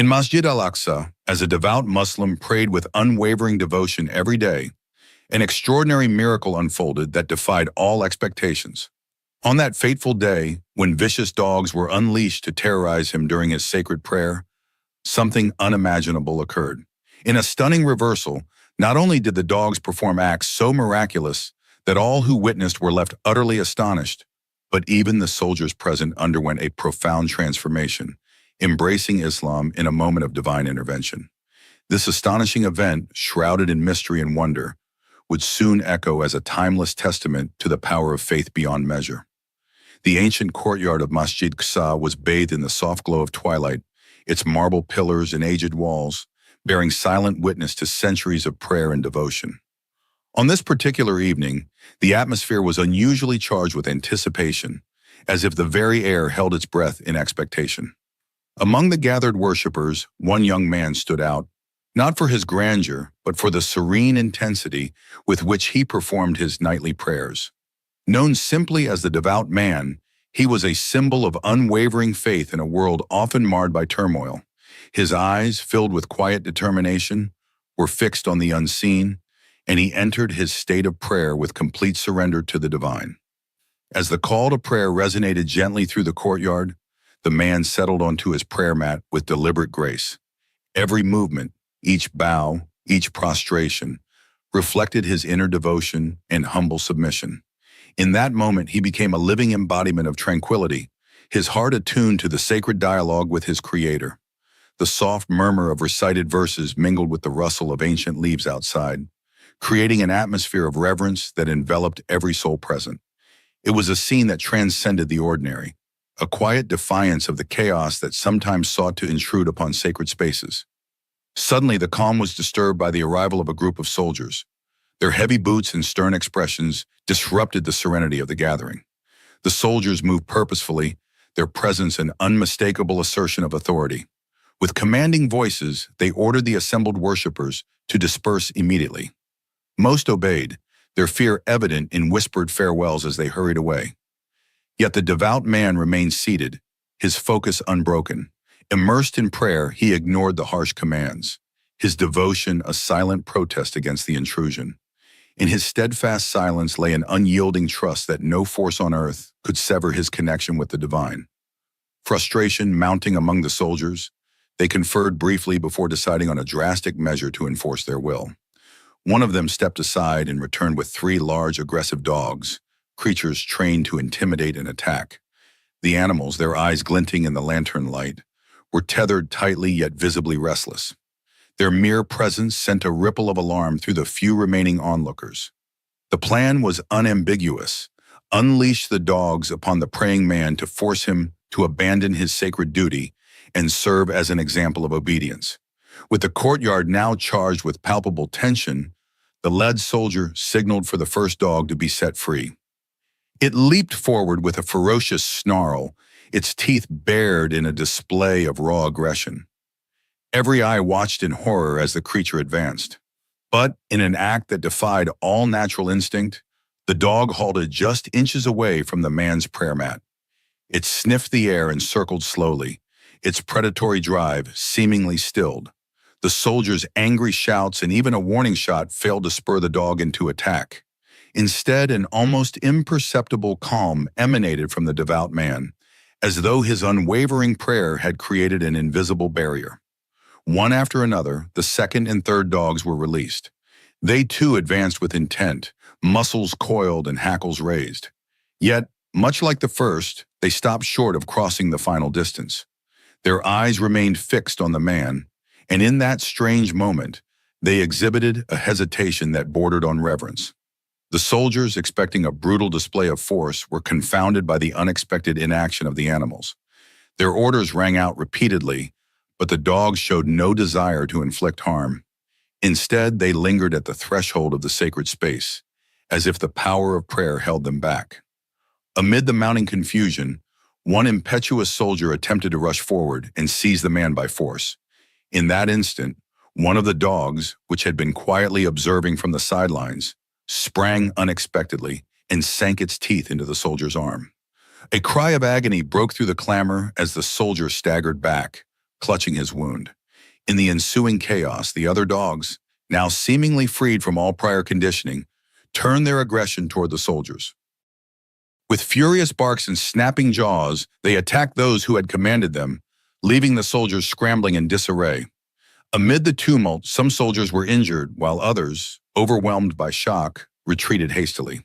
In Masjid al-Aqsa, as a devout Muslim prayed with unwavering devotion every day, an extraordinary miracle unfolded that defied all expectations. On that fateful day, when vicious dogs were unleashed to terrorize him during his sacred prayer, something unimaginable occurred. In a stunning reversal, not only did the dogs perform acts so miraculous that all who witnessed were left utterly astonished, but even the soldiers present underwent a profound transformation, embracing Islam in a moment of divine intervention. This astonishing event, shrouded in mystery and wonder, would soon echo as a timeless testament to the power of faith beyond measure. The ancient courtyard of Masjid Aqsa was bathed in the soft glow of twilight, its marble pillars and aged walls bearing silent witness to centuries of prayer and devotion. On this particular evening, the atmosphere was unusually charged with anticipation, as if the very air held its breath in expectation. Among the gathered worshippers, one young man stood out, not for his grandeur, but for the serene intensity with which he performed his nightly prayers. Known simply as the devout man, he was a symbol of unwavering faith in a world often marred by turmoil. His eyes, filled with quiet determination, were fixed on the unseen, and he entered his state of prayer with complete surrender to the divine. As the call to prayer resonated gently through the courtyard, the man settled onto his prayer mat with deliberate grace. Every movement, each bow, each prostration, reflected his inner devotion and humble submission. In that moment, he became a living embodiment of tranquility, his heart attuned to the sacred dialogue with his Creator. The soft murmur of recited verses mingled with the rustle of ancient leaves outside, creating an atmosphere of reverence that enveloped every soul present. It was a scene that transcended the ordinary, a quiet defiance of the chaos that sometimes sought to intrude upon sacred spaces. Suddenly, the calm was disturbed by the arrival of a group of soldiers. Their heavy boots and stern expressions disrupted the serenity of the gathering. The soldiers moved purposefully, their presence an unmistakable assertion of authority. With commanding voices, they ordered the assembled worshippers to disperse immediately. Most obeyed, their fear evident in whispered farewells as they hurried away. Yet the devout man remained seated, his focus unbroken. Immersed in prayer, he ignored the harsh commands, his devotion a silent protest against the intrusion. In his steadfast silence lay an unyielding trust that no force on earth could sever his connection with the divine. Frustration mounting among the soldiers, they conferred briefly before deciding on a drastic measure to enforce their will. One of them stepped aside and returned with 3 large, aggressive dogs, creatures trained to intimidate and attack. The animals, their eyes glinting in the lantern light, were tethered tightly yet visibly restless. Their mere presence sent a ripple of alarm through the few remaining onlookers. The plan was unambiguous: unleash the dogs upon the praying man to force him to abandon his sacred duty and serve as an example of obedience. With the courtyard now charged with palpable tension, the lead soldier signaled for the first dog to be set free. It leaped forward with a ferocious snarl, its teeth bared in a display of raw aggression. Every eye watched in horror as the creature advanced. But in an act that defied all natural instinct, the dog halted just inches away from the man's prayer mat. It sniffed the air and circled slowly, its predatory drive seemingly stilled. The soldiers' angry shouts and even a warning shot failed to spur the dog into attack. Instead, an almost imperceptible calm emanated from the devout man, as though his unwavering prayer had created an invisible barrier. One after another, the second and third dogs were released. They too advanced with intent, muscles coiled and hackles raised. Yet, much like the first, they stopped short of crossing the final distance. Their eyes remained fixed on the man, and in that strange moment, they exhibited a hesitation that bordered on reverence. The soldiers, expecting a brutal display of force, were confounded by the unexpected inaction of the animals. Their orders rang out repeatedly, but the dogs showed no desire to inflict harm. Instead, they lingered at the threshold of the sacred space, as if the power of prayer held them back. Amid the mounting confusion, one impetuous soldier attempted to rush forward and seize the man by force. In that instant, one of the dogs, which had been quietly observing from the sidelines, sprang unexpectedly and sank its teeth into the soldier's arm. A cry of agony broke through the clamor as the soldier staggered back, clutching his wound. In the ensuing chaos, the other dogs, now seemingly freed from all prior conditioning, turned their aggression toward the soldiers. With furious barks and snapping jaws, they attacked those who had commanded them, leaving the soldiers scrambling in disarray. Amid the tumult, some soldiers were injured, while others, overwhelmed by shock, retreated hastily.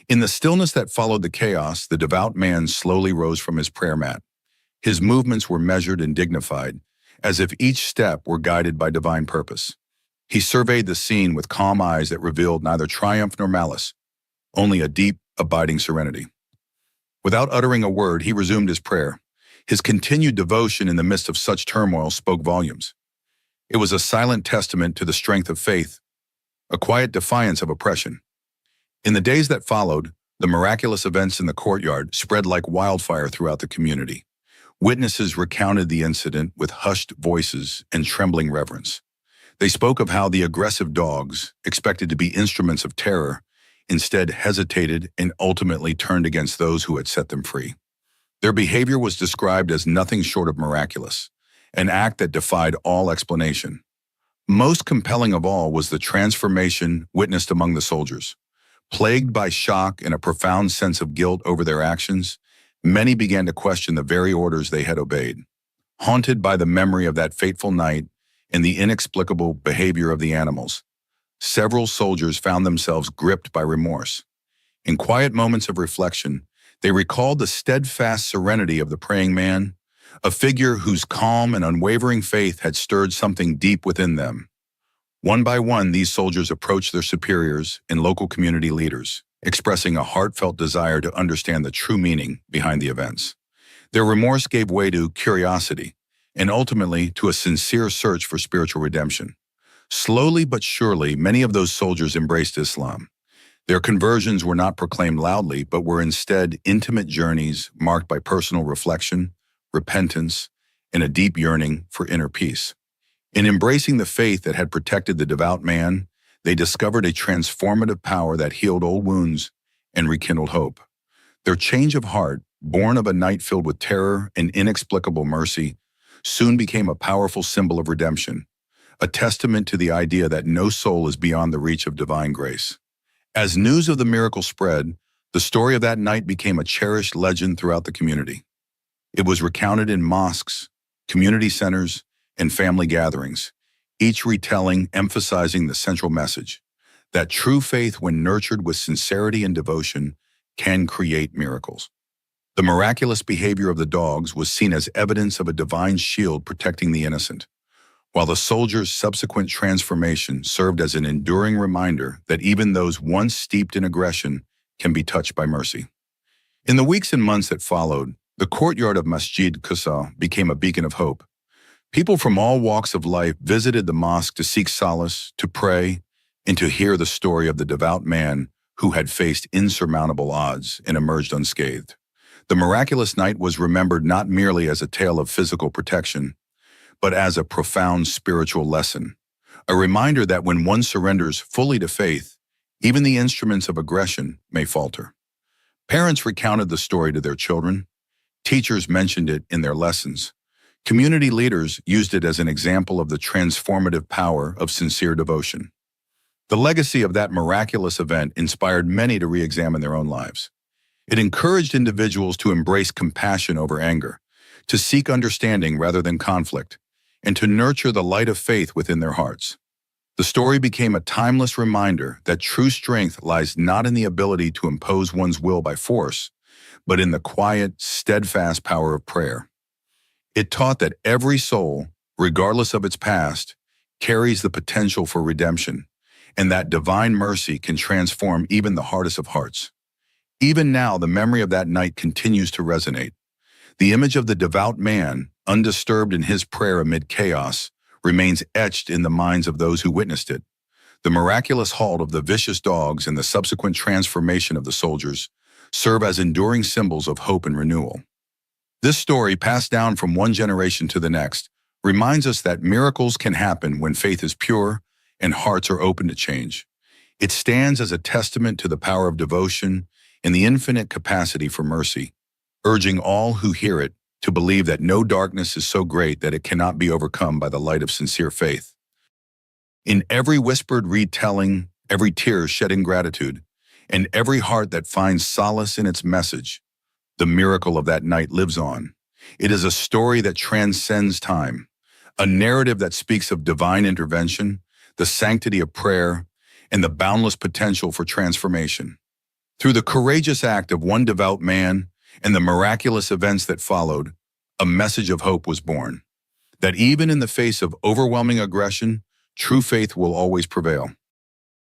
In the stillness that followed the chaos, the devout man slowly rose from his prayer mat. His movements were measured and dignified, as if each step were guided by divine purpose. He surveyed the scene with calm eyes that revealed neither triumph nor malice, only a deep, abiding serenity. Without uttering a word, he resumed his prayer. His continued devotion in the midst of such turmoil spoke volumes. It was a silent testament to the strength of faith, a quiet defiance of oppression. In the days that followed, the miraculous events in the courtyard spread like wildfire throughout the community. Witnesses recounted the incident with hushed voices and trembling reverence. They spoke of how the aggressive dogs, expected to be instruments of terror, instead hesitated and ultimately turned against those who had set them free. Their behavior was described as nothing short of miraculous, an act that defied all explanation. Most compelling of all was the transformation witnessed among the soldiers. Plagued by shock and a profound sense of guilt over their actions, many began to question the very orders they had obeyed. Haunted by the memory of that fateful night and the inexplicable behavior of the animals, several soldiers found themselves gripped by remorse. In quiet moments of reflection, they recalled the steadfast serenity of the praying man, a figure whose calm and unwavering faith had stirred something deep within them. One by one, these soldiers approached their superiors and local community leaders, expressing a heartfelt desire to understand the true meaning behind the events. Their remorse gave way to curiosity, and ultimately to a sincere search for spiritual redemption. Slowly but surely, many of those soldiers embraced Islam. Their conversions were not proclaimed loudly, but were instead intimate journeys marked by personal reflection, repentance, and a deep yearning for inner peace. In embracing the faith that had protected the devout man, they discovered a transformative power that healed old wounds and rekindled hope. Their change of heart, born of a night filled with terror and inexplicable mercy, soon became a powerful symbol of redemption, a testament to the idea that no soul is beyond the reach of divine grace. As news of the miracle spread, the story of that night became a cherished legend throughout the community. It was recounted in mosques, community centers, and family gatherings, each retelling emphasizing the central message, that true faith, when nurtured with sincerity and devotion, can create miracles. The miraculous behavior of the dogs was seen as evidence of a divine shield protecting the innocent, while the soldiers' subsequent transformation served as an enduring reminder that even those once steeped in aggression can be touched by mercy. In the weeks and months that followed, the courtyard of Masjid Qusa became a beacon of hope. People from all walks of life visited the mosque to seek solace, to pray, and to hear the story of the devout man who had faced insurmountable odds and emerged unscathed. The miraculous night was remembered not merely as a tale of physical protection, but as a profound spiritual lesson, a reminder that when one surrenders fully to faith, even the instruments of aggression may falter. Parents recounted the story to their children. Teachers mentioned it in their lessons. Community leaders used it as an example of the transformative power of sincere devotion. The legacy of that miraculous event inspired many to re-examine their own lives. It encouraged individuals to embrace compassion over anger, to seek understanding rather than conflict, and to nurture the light of faith within their hearts. The story became a timeless reminder that true strength lies not in the ability to impose one's will by force, but in the quiet, steadfast power of prayer. It taught that every soul, regardless of its past, carries the potential for redemption, and that divine mercy can transform even the hardest of hearts. Even now, the memory of that night continues to resonate. The image of the devout man, undisturbed in his prayer amid chaos, remains etched in the minds of those who witnessed it. The miraculous halt of the vicious dogs and the subsequent transformation of the soldiers serve as enduring symbols of hope and renewal. This story, passed down from one generation to the next, reminds us that miracles can happen when faith is pure and hearts are open to change. It stands as a testament to the power of devotion and the infinite capacity for mercy, urging all who hear it to believe that no darkness is so great that it cannot be overcome by the light of sincere faith. In every whispered retelling, every tear shed in gratitude, and every heart that finds solace in its message, the miracle of that night lives on. It is a story that transcends time, a narrative that speaks of divine intervention, the sanctity of prayer, and the boundless potential for transformation. Through the courageous act of one devout man and the miraculous events that followed, a message of hope was born, that even in the face of overwhelming aggression, true faith will always prevail.